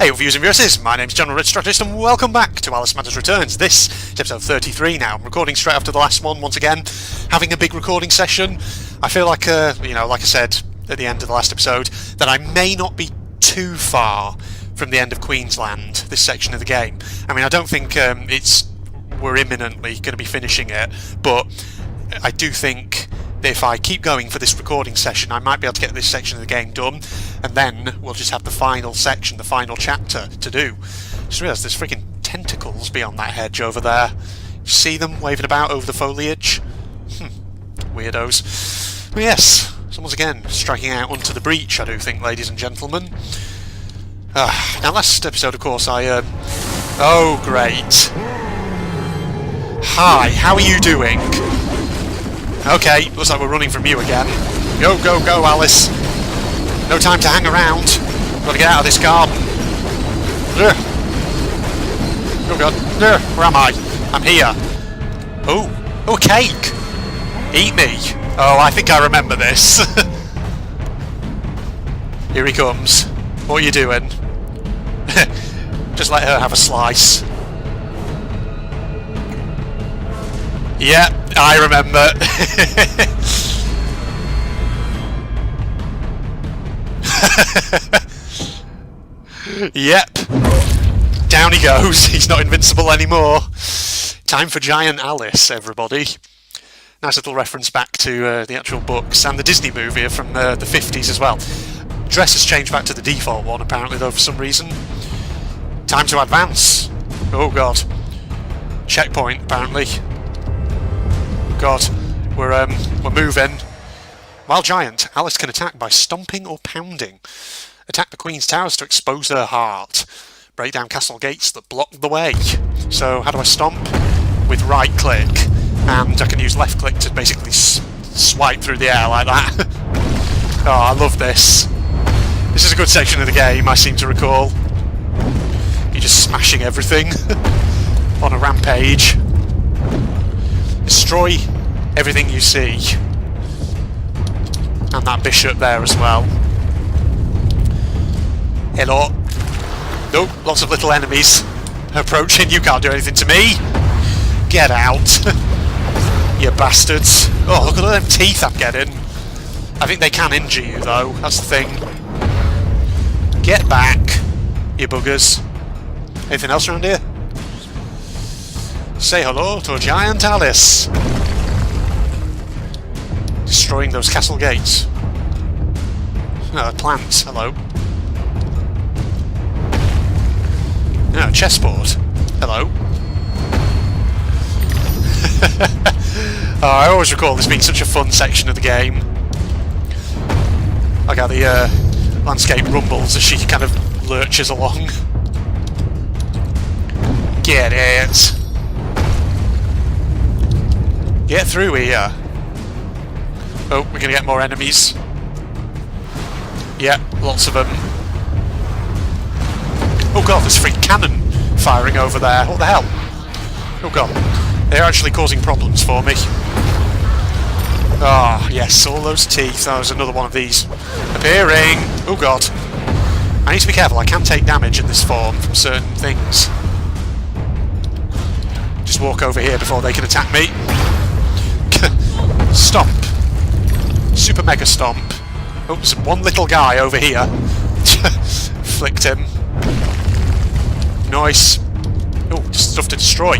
Hey viewers and viewers, my name's John Strategist and welcome back to Alice Matters Returns. This is episode 33 now. I'm recording straight after the last one once again, having a big recording session. I feel like, like I said at the end of the last episode, that I may not be too far from the end of Queensland, this section of the game. I mean, I don't think we're imminently going to be finishing it, but I do think that if I keep going for this recording session, I might be able to get this section of the game done, and then we'll just have the final section, the final chapter to do. Just realised there's freaking tentacles beyond that hedge over there. You see them waving about over the foliage? Weirdos. But yes, someone's again striking out onto the breach, I do think, ladies and gentlemen. Now, last episode, of course, oh, great. Hi, how are you doing? Okay, looks like we're running from you again. Go, go, go, Alice. No time to hang around. Gotta get out of this garden. Ugh. Oh god. Ugh. Where am I? I'm here. Oh, a cake. Eat me. Oh, I think I remember this. Here he comes. What are you doing? Just let her have a slice. Yeah, I remember. Yep. Down he goes. He's not invincible anymore. Time for Giant Alice, everybody. Nice little reference back to the actual books and the Disney movie from the 50s as well. Dress has changed back to the default one, apparently, though, for some reason. Time to advance. Oh, God. Checkpoint, apparently. God, we're moving. While giant, Alice can attack by stomping or pounding. Attack the Queen's towers to expose her heart. Break down castle gates that block the way. So how do I stomp? With right click, and I can use left click to basically swipe through the air like that. Oh, I love this. This is a good section of the game, I seem to recall. You're just smashing everything on a rampage. Destroy everything you see. And that bishop there as well. Hello. Nope, lots of little enemies approaching. You can't do anything to me. Get out. You bastards. Oh, look at all them teeth I'm getting. I think they can injure you though, that's the thing. Get back, you buggers. Anything else around here? Say hello to Giant Alice. Destroying those castle gates. Oh, plants. Hello. Oh, chessboard. Hello. Oh, I always recall this being such a fun section of the game. Like how the landscape rumbles as she kind of lurches along. Get it. Get through here. Oh, we're gonna get more enemies. Yeah, lots of them. Oh god, there's a freaking cannon firing over there. What the hell? Oh god. They're actually causing problems for me. Ah, yes, all those teeth. Oh, there's another one of these appearing. Oh god. I need to be careful. I can take damage in this form from certain things. Just walk over here before they can attack me. Stomp. Super mega stomp. Oh, there's one little guy over here. Flicked him. Nice. Oh, stuff to destroy.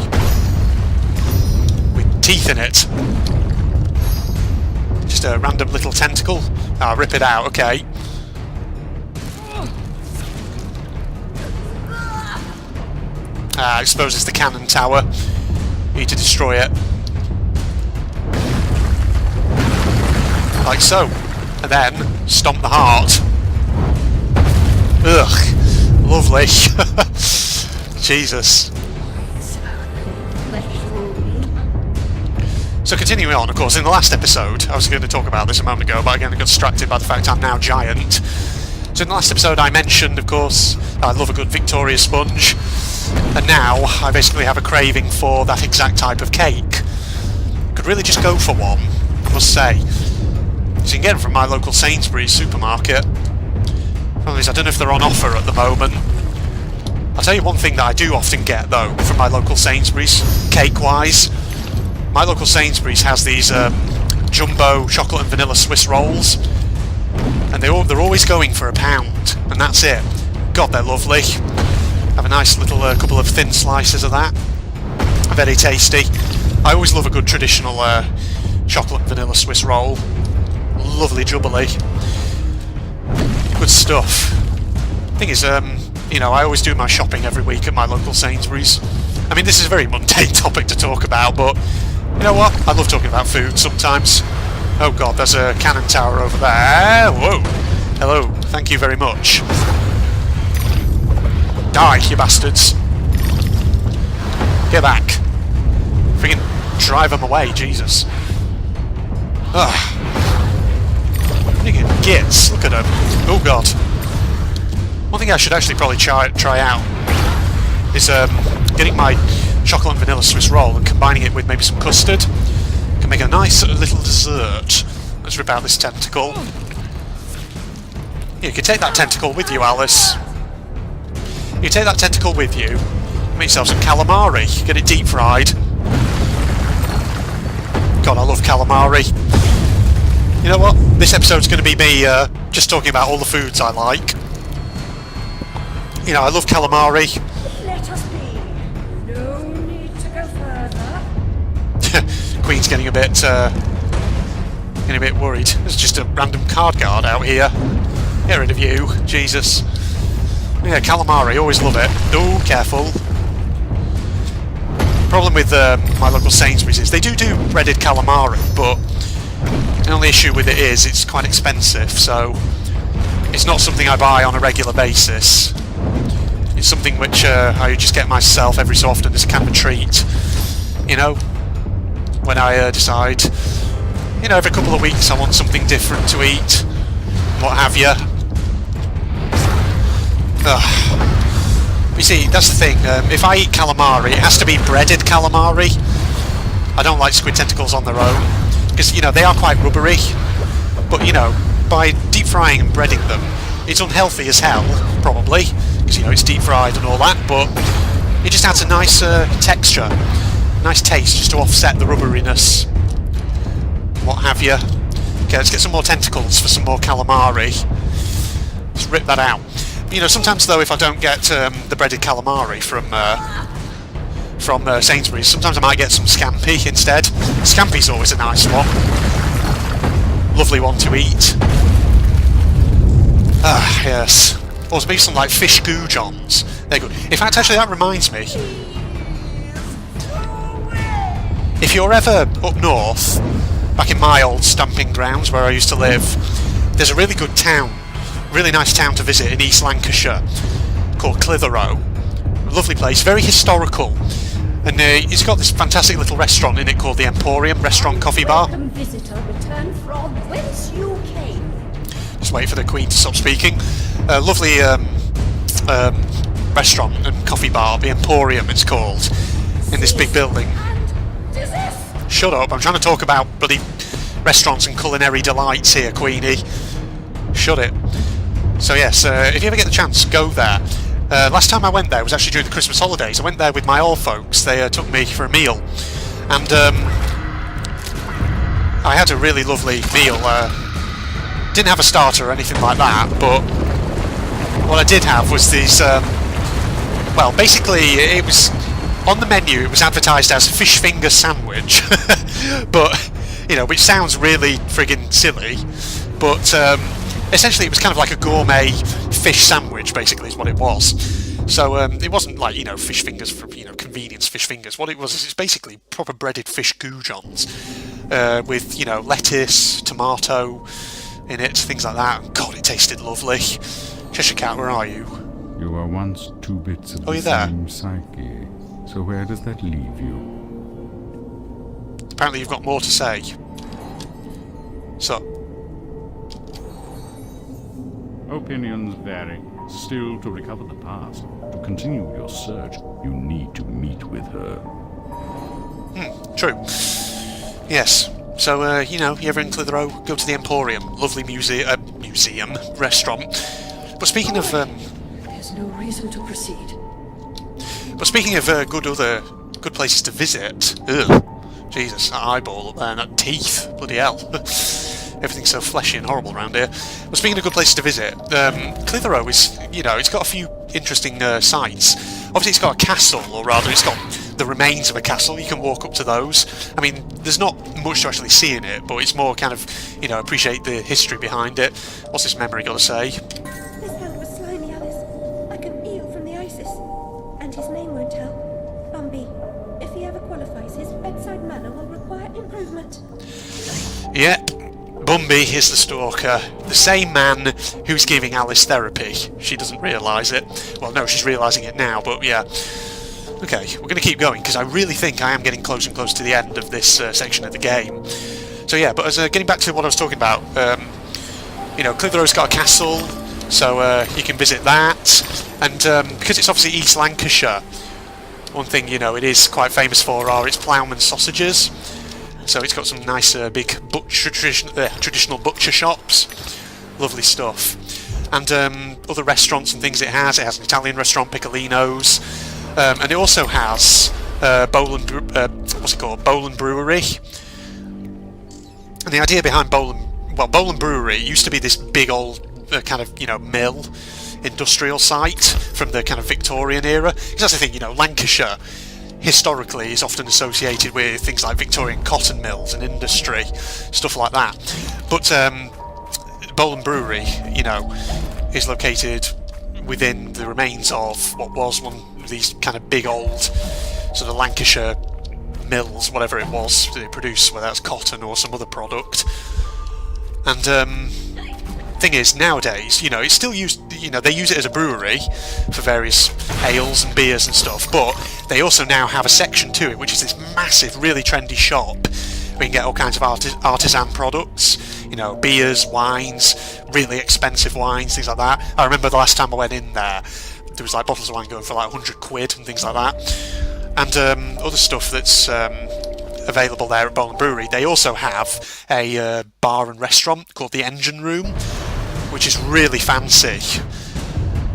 With teeth in it. Just a random little tentacle. Ah, rip it out, okay. Exposes the cannon tower. Need to destroy it. Like so. And then stomp the heart. Ugh. Lovely. Jesus. So continuing on, of course, in the last episode, I was going to talk about this a moment ago, but again I got distracted by the fact I'm now giant. So in the last episode I mentioned, of course, I love a good Victoria sponge, and now I basically have a craving for that exact type of cake. Could really just go for one, I must say. So you can get them from my local Sainsbury's supermarket. Problem is, I don't know if they're on offer at the moment. I'll tell you one thing that I do often get, though, from my local Sainsbury's, cake-wise. My local Sainsbury's has these jumbo chocolate and vanilla Swiss rolls, and they're always going for £1, and that's it. God, they're lovely. Have a nice little couple of thin slices of that. Very tasty. I always love a good traditional chocolate and vanilla Swiss roll. Lovely jubbly. Good stuff. Thing is, you know, I always do my shopping every week at my local Sainsbury's. I mean, this is a very mundane topic to talk about, but you know what? I love talking about food sometimes. Oh god, there's a cannon tower over there. Whoa. Hello. Thank you very much. Die, you bastards. Get back. Freaking drive them away, Jesus. Ugh. Freaking gits, look at them. Oh god. One thing I should actually probably try out is getting my chocolate and vanilla Swiss roll and combining it with maybe some custard. Can make a nice little dessert. Let's rip out this tentacle. You can take that tentacle with you, Alice. You take that tentacle with you, make yourself some calamari, get it deep fried. God, I love calamari. You know what? This episode's going to be me just talking about all the foods I like. You know, I love calamari. Let us be. No need to go further. Queen's getting a bit worried. There's just a random card guard out here. Get rid of you, Jesus. Yeah, calamari, always love it. Oh, careful. Problem with my local Sainsbury's is they do breaded calamari, but the only issue with it is it's quite expensive, so it's not something I buy on a regular basis. It's something which I just get myself every so often as a kind of a treat, you know, when I decide, you know, every couple of weeks I want something different to eat, what have you. You see, that's the thing, if I eat calamari, it has to be breaded calamari. I don't like squid tentacles on their own, because, you know, they are quite rubbery, but, you know, by deep frying and breading them, it's unhealthy as hell, probably, because, you know, it's deep fried and all that, but it just adds a nice texture, nice taste, just to offset the rubberiness, what have you. Okay, let's get some more tentacles for some more calamari. Let's rip that out. You know, sometimes though, if I don't get the breaded calamari from Sainsbury's, sometimes I might get some scampi instead. Scampi's always a nice one. Lovely one to eat. Ah, yes. Or maybe some like fish goujons. They're good. In fact, actually, that reminds me. If you're ever up north, back in my old stamping grounds where I used to live, there's a really good town. Really nice town to visit in East Lancashire called Clitheroe. Lovely place, very historical, and it's got this fantastic little restaurant in it called the Emporium Restaurant Coffee Bar. Welcome visitor, return from whence you came. Just wait for the Queen to stop speaking. Lovely restaurant and coffee bar, the Emporium it's called, in this big building. Shut up, I'm trying to talk about bloody restaurants and culinary delights here, Queenie. Shut it. So yes, if you ever get the chance, go there. Last time I went there was actually during the Christmas holidays. I went there with my old folks. They took me for a meal, and I had a really lovely meal. Didn't have a starter or anything like that, but what I did have was these. Well, basically, it was on the menu. It was advertised as fish finger sandwich, but you know, which sounds really friggin' silly, but. Essentially, it was kind of like a gourmet fish sandwich, basically, is what it was. So it wasn't like, you know, fish fingers for, you know, convenience fish fingers. What it was is it's basically proper breaded fish goujons with, you know, lettuce, tomato in it, things like that. God, it tasted lovely. Cheshire Cat, where are you? You were once two bits of the same psyche. So where does that leave you? Apparently, you've got more to say. So. Opinions vary. Still, to recover the past, to continue your search, you need to meet with her. True. Yes. So, you know, you ever in Clitheroe, go to the Emporium. Lovely museum, restaurant. But speaking of... There's no reason to proceed. But speaking of good places to visit, ugh, Jesus, that eyeball up there and that teeth, bloody hell. Everything's so fleshy and horrible around here. But speaking of good places to visit, Clitheroe is, you know, it's got a few interesting sites. Obviously it's got a castle, or rather it's got the remains of a castle. You can walk up to those. I mean, there's not much to actually see in it, but it's more kind of, you know, appreciate the history behind it. What's this memory got to say? This hand was slimy, Alice, like an eel from the Isis. And his name won't help. Bumby. If he ever qualifies, his bedside manner will require improvement. Yep, Bumby is the stalker. The same man who's giving Alice therapy. She doesn't realise it. Well, no, she's realising it now, but yeah. Okay, we're going to keep going, because I really think I am getting close and close to the end of this section of the game. So yeah, but as getting back to what I was talking about, you know, Clitheroe's got a castle, so you can visit that. And because it's obviously East Lancashire, one thing, you know, it is quite famous for are its ploughman sausages. So it's got some nice big traditional butcher shops. Lovely stuff. And other restaurants and things it has. It has an Italian restaurant, Piccolino's. And it also has Bowland Brewery. And the idea behind Bowland Brewery used to be this big old kind of, you know, mill, industrial site from the kind of Victorian era. Because that's the thing, you know, Lancashire historically is often associated with things like Victorian cotton mills and industry, stuff like that. But Bowland Brewery, you know, is located within the remains of what was one of these kind of big old sort of Lancashire mills, whatever it was they produced, whether that's cotton or some other product. And thing is, nowadays, you know, it's still used, you know, they use it as a brewery for various ales and beers and stuff, but they also now have a section to it, which is this massive, really trendy shop where you can get all kinds of artisan products, you know, beers, wines, really expensive wines, things like that. I remember the last time I went in there was like bottles of wine going for like 100 quid and things like that. And other stuff that's available there at Bowland Brewery. They also have a bar and restaurant called the Engine Room, which is really fancy.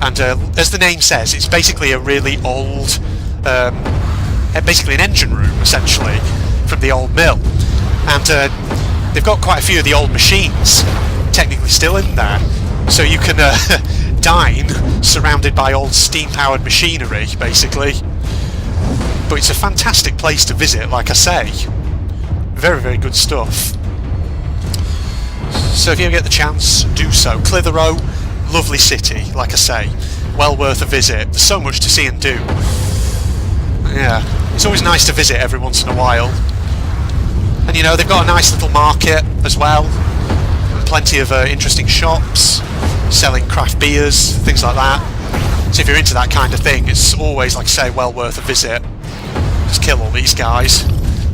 And as the name says, it's basically a really old, basically an engine room, essentially, from the old mill. And they've got quite a few of the old machines technically still in there. So you can dine surrounded by old steam-powered machinery, basically. But it's a fantastic place to visit, like I say. Very, very good stuff. So if you ever get the chance, do so. Clitheroe, lovely city, like I say. Well worth a visit. There's so much to see and do. Yeah, it's always nice to visit every once in a while. And you know, they've got a nice little market as well. And plenty of interesting shops, selling craft beers, things like that. So if you're into that kind of thing, it's always, like I say, well worth a visit. Just kill all these guys,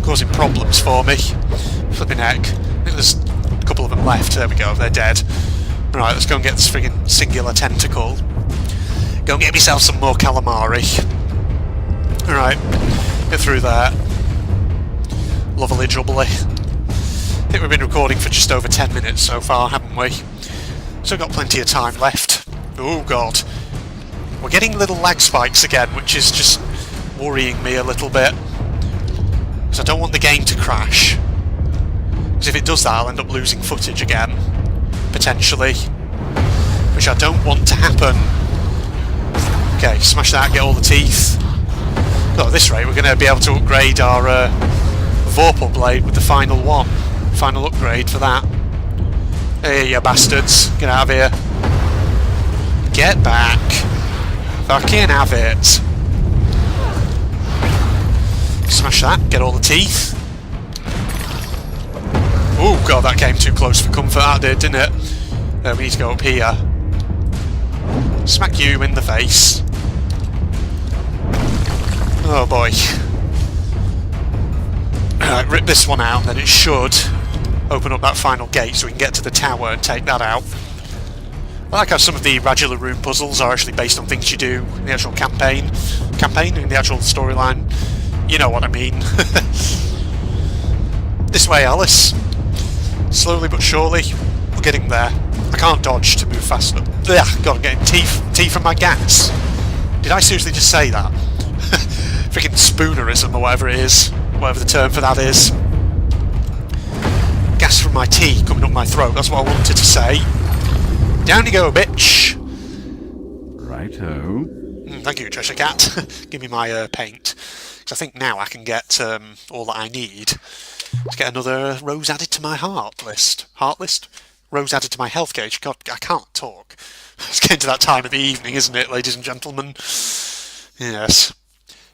causing problems for me. Flipping heck. I think there's a couple of them left. There we go, they're dead. Right, let's go and get this friggin' singular tentacle. Go and get myself some more calamari. Alright, get through there. Lovely jubbly. I think we've been recording for just over 10 minutes so far, haven't we? So got plenty of time left. Oh god. We're getting little lag spikes again, which is just worrying me a little bit. Because I don't want the game to crash. Because if it does that, I'll end up losing footage again. Potentially. Which I don't want to happen. Okay, smash that, get all the teeth. So at this rate, we're going to be able to upgrade our Vorpal blade with the final one. Final upgrade for that. Hey, you bastards. Get out of here. Get back. Fucking have it. Smash that, get all the teeth. Oh god, that came too close for comfort, that did, didn't it? We need to go up here. Smack you in the face. Oh boy. Alright, rip this one out, then it should open up that final gate so we can get to the tower and take that out. I like how some of the Radula Room puzzles are actually based on things you do in the actual campaign, in the actual storyline. You know what I mean. This way, Alice. Slowly but surely, we're getting there. I can't dodge to move fast enough. Ugh, God, I'm getting teeth from my gas. Did I seriously just say that? Freaking spoonerism or whatever it is. Whatever the term for that is. Gas from my tea coming up my throat, that's what I wanted to say. Down you go, bitch! Righto. Thank you, Treasure Cat. Give me my paint. Because I think now I can get all that I need to get another rose added to my heart list. Heart list? Rose added to my health gauge. God, I can't talk. It's getting to that time of the evening, isn't it, ladies and gentlemen? Yes.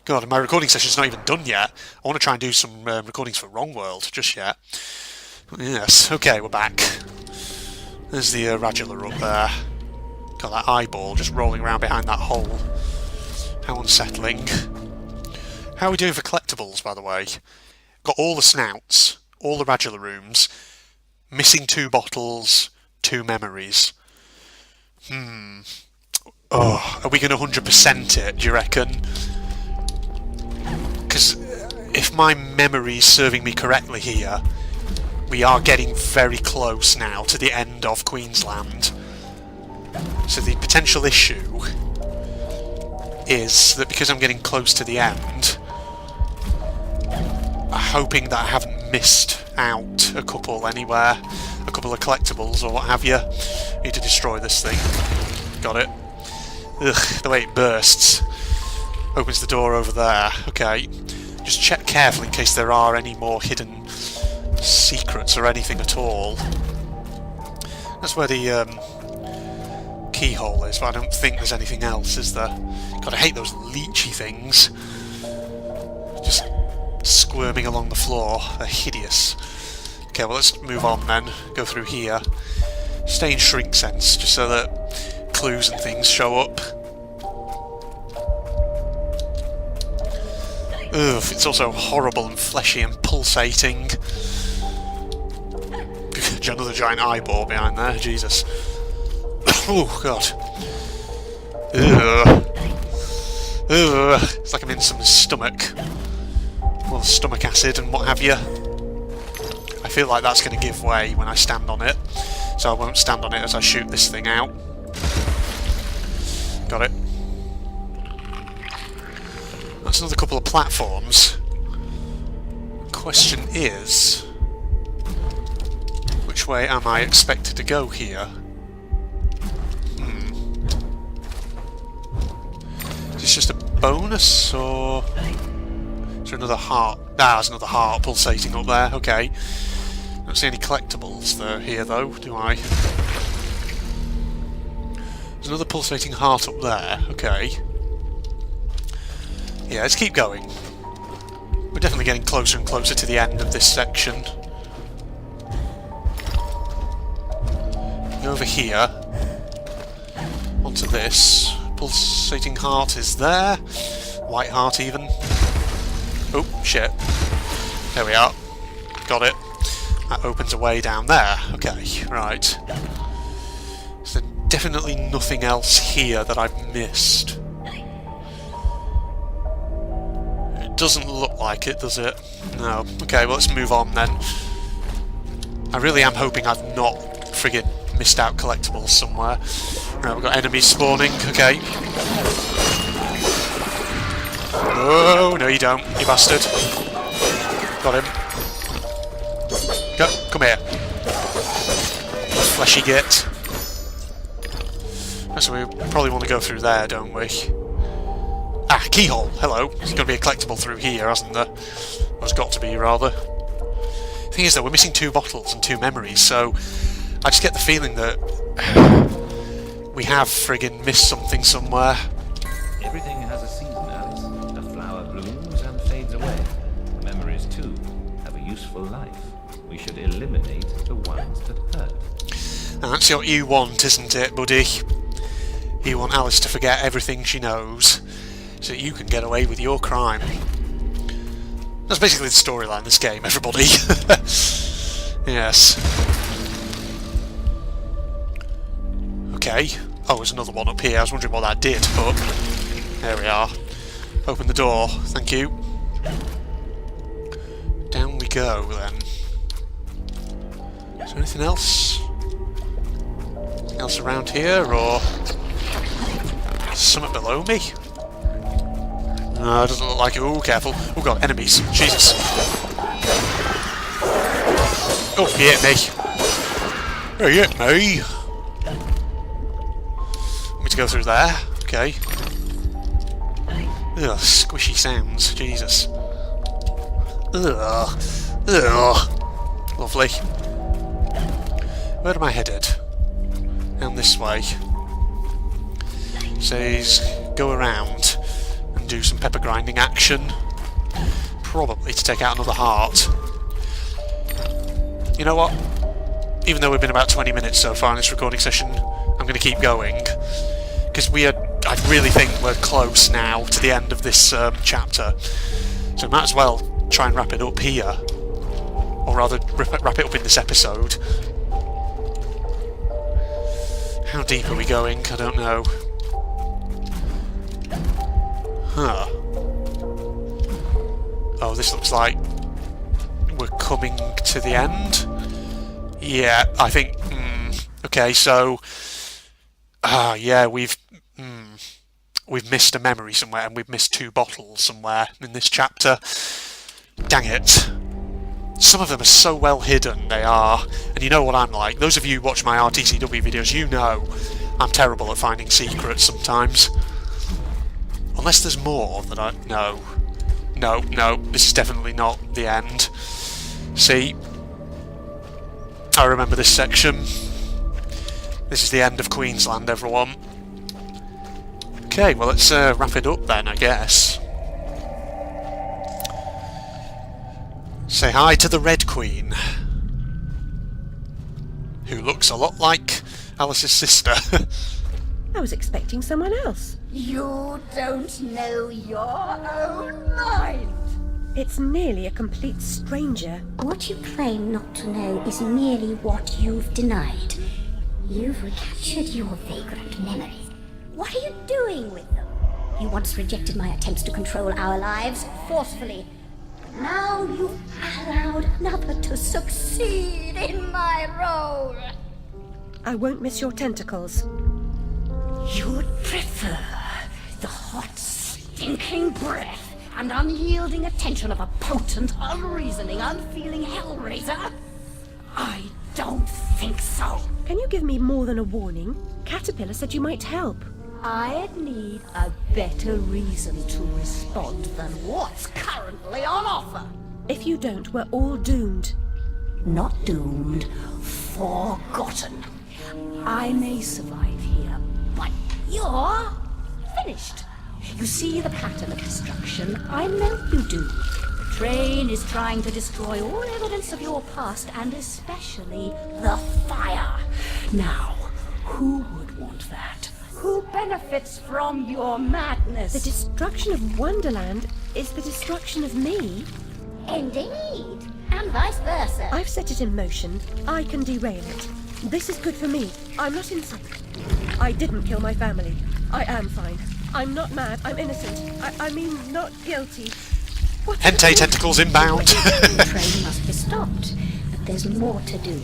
God, my recording session's not even done yet. I want to try and do some recordings for Wrong World just yet. Yes, okay, we're back. There's the radula up there. Got that eyeball just rolling around behind that hole. How unsettling. How are we doing for collectibles, by the way? Got all the snouts, all the radula rooms, missing 2 bottles, 2 memories. Oh, are we going to 100% it, do you reckon? Because if my memory's serving me correctly here, we are getting very close now to the end of Queensland. So the potential issue is that because I'm getting close to the end, I'm hoping that I haven't missed out a couple anywhere, a couple of collectibles or what have you. Need to destroy this thing. Got it. Ugh, the way it bursts. Opens the door over there. Okay. Just check carefully in case there are any more hidden secrets or anything at all. That's where the keyhole is, but I don't think there's anything else, is there? God, I hate those leechy things. Just squirming along the floor. They're hideous. Okay, well let's move on then. Go through here. Stay in shrink sense, just so that clues and things show up. Ugh, it's also horrible and fleshy and pulsating. Another giant eyeball behind there, Jesus. Oh, God. Ugh. Ugh. It's like I'm in some stomach. Well, stomach acid and what have you. I feel like that's going to give way when I stand on it. So I won't stand on it as I shoot this thing out. Got it. That's another couple of platforms. Question is, which way am I expected to go here? Is this just a bonus, or is there another heart? Ah, there's another heart pulsating up there. Okay. Don't see any collectibles there here, though, do I? There's another pulsating heart up there. Okay. Yeah, let's keep going. We're definitely getting closer and closer to the end of this section. Over here. Onto this. Pulsating heart is there. White heart even. Oh, shit. There we are. Got it. That opens a way down there. Okay, right. So definitely nothing else here that I've missed. It doesn't look like it, does it? No. Okay, well let's move on then. I really am hoping I've not friggin' missed out collectibles somewhere. Right, we've got enemies spawning. Okay. Oh, no you don't, you bastard. Got him. Go, come here. Fleshy git. So we probably want to go through there, don't we? Ah, keyhole. Hello. There's going to be a collectible through here, hasn't there? There's got to be, rather. The thing is, though, we're missing 2 bottles and 2 memories, so I just get the feeling that we have friggin' missed something somewhere. Everything has a season, Alice. A flower blooms and fades away. Memories, too, have a useful life. We should eliminate the ones that hurt. Now, that's what you want, isn't it, buddy? You want Alice to forget everything she knows, so that you can get away with your crime. That's basically the storyline of this game, everybody. Yes. Okay. Oh, there's another one up here. I was wondering what that did, but there we are. Open the door. Thank you. Down we go, then. Is there anything else? Anything else around here, or something below me? No, it doesn't look like it. Oh, careful. Oh god, enemies. Jesus. Oh, he hit me. Oh, he hit me. Want me to go through there? Okay. Ugh, squishy sounds. Jesus. Ugh. Ugh. Lovely. Where am I headed? Down this way. Says go around and do some pepper grinding action. Probably to take out another heart. You know what? Even though we've been about 20 minutes so far in this recording session, I'm going to keep going. Because I really think we're close now to the end of this chapter. So might as well try and wrap it up here. Or rather, wrap it up in this episode. How deep are we going? I don't know. Huh. Oh, this looks like we're coming to the end. Yeah, I think... okay, so... yeah, we've missed a memory somewhere, and we've missed 2 bottles somewhere in this chapter. Dang it. Some of them are so well hidden, they are. And you know what I'm like. Those of you who watch my RTCW videos, you know I'm terrible at finding secrets sometimes. Unless there's more that I... No. No, no, this is definitely not the end. See? I remember this section. This is the end of Queensland, everyone. Okay, well let's wrap it up then, I guess. Say hi to the Red Queen, who looks a lot like Alice's sister. I was expecting someone else. You don't know your own mind. It's nearly a complete stranger. What you claim not to know is merely what you've denied. You've recaptured your vagrant memories. What are you doing with them? You once rejected my attempts to control our lives forcefully. But now you've allowed another to succeed in my role. I won't miss your tentacles. You'd prefer the hot, stinking breath and unyielding attention of a potent, unreasoning, unfeeling hellraiser? I don't think so. Can you give me more than a warning? Caterpillar said you might help. I'd need a better reason to respond than what's currently on offer. If you don't, we're all doomed. Not doomed, forgotten. I may survive here, but you're finished. You see the pattern of destruction? I know you do. The train is trying to destroy all evidence of your past, and especially the fire. Now, who would want that? Who benefits from your madness? The destruction of Wonderland is the destruction of me. Indeed, and vice versa. I've set it in motion. I can derail it. This is good for me. I'm not insane. I didn't kill my family. I am fine. I'm not mad. I'm innocent. I mean, not guilty. What? Hentai tentacles inbound. The train must be stopped, but there's more to do.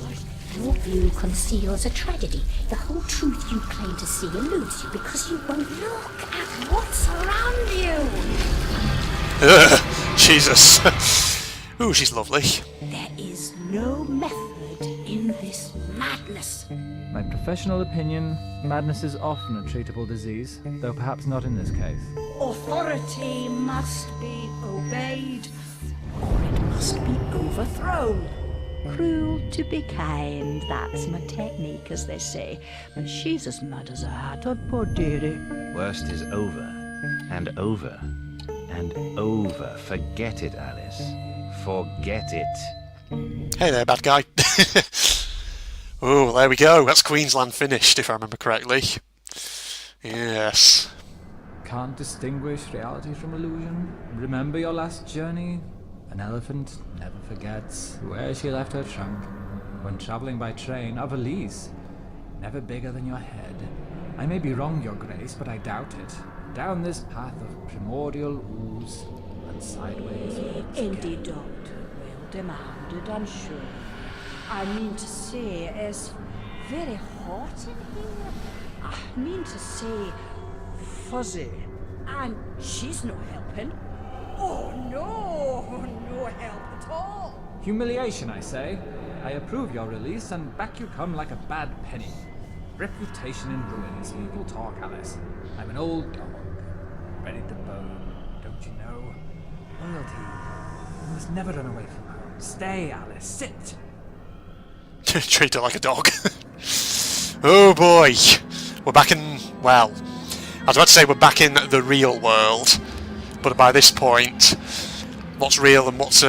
Your view conceals a tragedy. The whole truth you claim to see eludes you because you won't look at what's around you. Ugh, Jesus. Ooh, she's lovely. There is no method in this madness. My professional opinion, madness is often a treatable disease, though perhaps not in this case. Authority must be obeyed, or it must be overthrown. Cruel to be kind, that's my technique, as they say. But she's as mad as a hatter, poor dearie. Worst is over, and over, and over. Forget it, Alice. Forget it. Hey there, bad guy. Oh, there we go. That's Queensland finished, if I remember correctly. Yes. Can't distinguish reality from illusion? Remember your last journey? An elephant never forgets where she left her trunk. When travelling by train, a valise, never bigger than your head. I may be wrong, Your Grace, but I doubt it. Down this path of primordial ooze and sideways. Indeed, Doctor, well demanded, I'm sure. I mean to say, it's very hot in here. I mean to say, fuzzy. And she's not helping. Oh no, no help at all. Humiliation, I say. I approve your release, and back you come like a bad penny. Reputation in ruins. People talk, Alice. I'm an old dog, ready to bone, don't you know? Loyalty. You must never run away from home. Stay, Alice. Sit. Treat her like a dog. Oh boy. We're back in, well, I was about to say we're back in the real world, but by this point, what's real and what's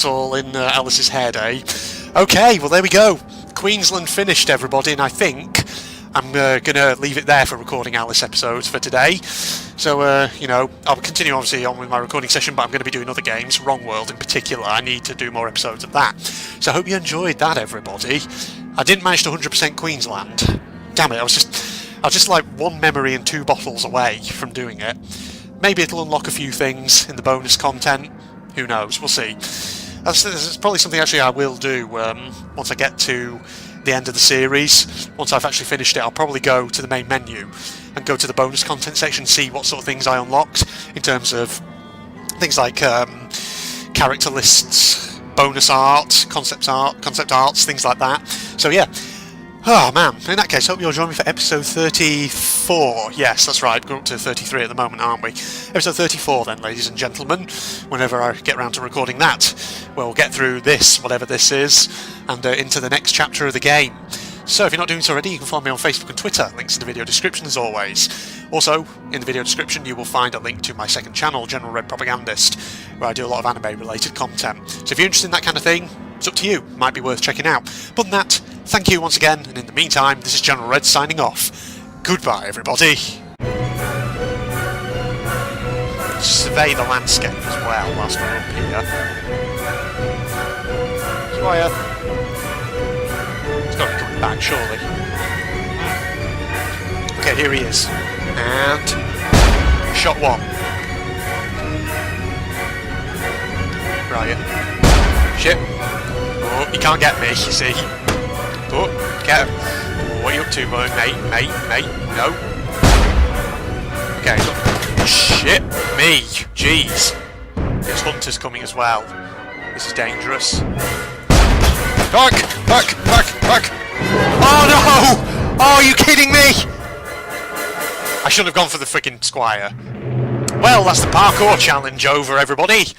all in Alice's head, eh? Okay, well there we go. Queensland finished, everybody, and I think I'm going to leave it there for recording Alice episodes for today. So, you know, I'll continue obviously on with my recording session, but I'm going to be doing other games, Wrong World in particular. I need to do more episodes of that. So I hope you enjoyed that, everybody. I didn't manage to 100% Queensland. Damn it, I was just like one memory and 2 bottles away from doing it. Maybe it'll unlock a few things in the bonus content. Who knows? We'll see. That's probably something actually I will do once I get to the end of the series. Once I've actually finished it, I'll probably go to the main menu and go to the bonus content section, see what sort of things I unlocked in terms of things like character lists, bonus art, concept arts, things like that. So yeah. Oh man, in that case, hope you'll join me for episode 34. Yes, that's right, we're up to 33 at the moment, aren't we? Episode 34 then, ladies and gentlemen, whenever I get around to recording that. We'll get through this, whatever this is, and into the next chapter of the game. So if you're not doing so already, you can follow me on Facebook and Twitter, links in the video description as always. Also, in the video description you will find a link to my second channel, General Red Propagandist, where I do a lot of anime related content. So if you're interested in that kind of thing, it's up to you, might be worth checking out. But than that, thank you once again, and in the meantime, this is General Red signing off. Goodbye, everybody. Survey the landscape as well whilst we're up here. Squire. He's got to be coming back, surely. Okay, here he is. And shot 1. Right. Shit. Oh, he can't get me, you see. Oh, get him. What are you up to, boy? Mate, no. Okay, look. Shit, me. Jeez. There's hunters coming as well. This is dangerous. Back! Oh no! Oh, are you kidding me? I shouldn't have gone for the freaking squire. Well, that's the parkour challenge over, everybody.